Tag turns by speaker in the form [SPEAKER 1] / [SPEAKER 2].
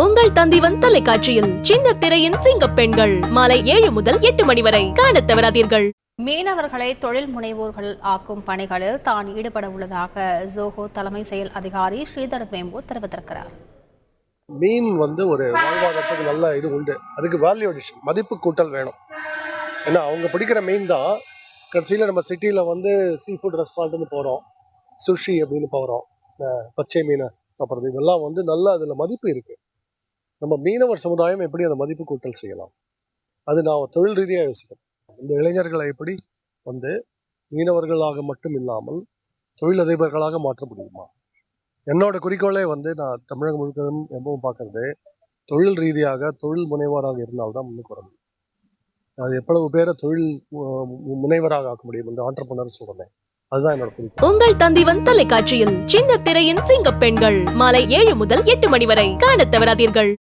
[SPEAKER 1] உங்கள் தந்திவன் தொலைக்காட்சியில் சின்ன திரையின் சிங்க பெண்கள் மாலை 7 முதல் 8 மணி வரை காணத் தவறாதீர்கள்.
[SPEAKER 2] மீனவர்களை தொழில் முனைவோர்கள் ஆக்கும் பணிகளில் தான் ஈடுபட உள்ளதாக ஜோஹோ தலைமை செயல் அதிகாரி ஸ்ரீதர் வேம்பு தெரிவித்திருக்கிறார்.
[SPEAKER 3] மீன் ஒரு வாழ்வாதாரத்துக்கு நல்ல இது உண்டு. அதுக்கு வேல்யூ அடிஷன், மதிப்பு கூட்டல் வேணும். ஏன்னா அவங்க பிடிக்கிற மீன் தான் கடைசியில் நம்ம சிட்டியில் சீ ஃபுட் ரெஸ்டாரண்ட்னு போகிறோம், சுஷி அப்படின்னு போகிறோம், பச்சை மீனை சாப்பிட்றது, இதெல்லாம் நல்ல அதில் மதிப்பு இருக்குது. நம்ம மீனவர் சமுதாயம் எப்படி அந்த மதிப்பு கூட்டல் செய்யலாம், அது நான் தொழில் ரீதியாக யோசிக்கிறேன். இந்த இளைஞர்களை எப்படி மீனவர்களாக மட்டும் இல்லாமல் தொழிலதிபர்களாக மாற்ற முடியுமா? என்னோட குறிக்கோளே நான் தமிழகம் முழுக்க எப்பவும் பார்க்கறது, தொழில் ரீதியாக தொழில் முனைவராக இருந்தால்தான் முன்னுக்கு வர முடியும். அது எவ்வளவு பேரை தொழில் முனைவராக ஆக்க முடியும் என்று ஆண்டர்பிரனர் சொல்றேன். அதுதான் என்னோட குறிக்கோள்.
[SPEAKER 1] உங்கள் தந்திவன் தொலைக்காட்சியில் சின்ன திரையின் சிங்க பெண்கள் மாலை 7 முதல் 8 மணி வரை காணத் தவறாதீர்கள்.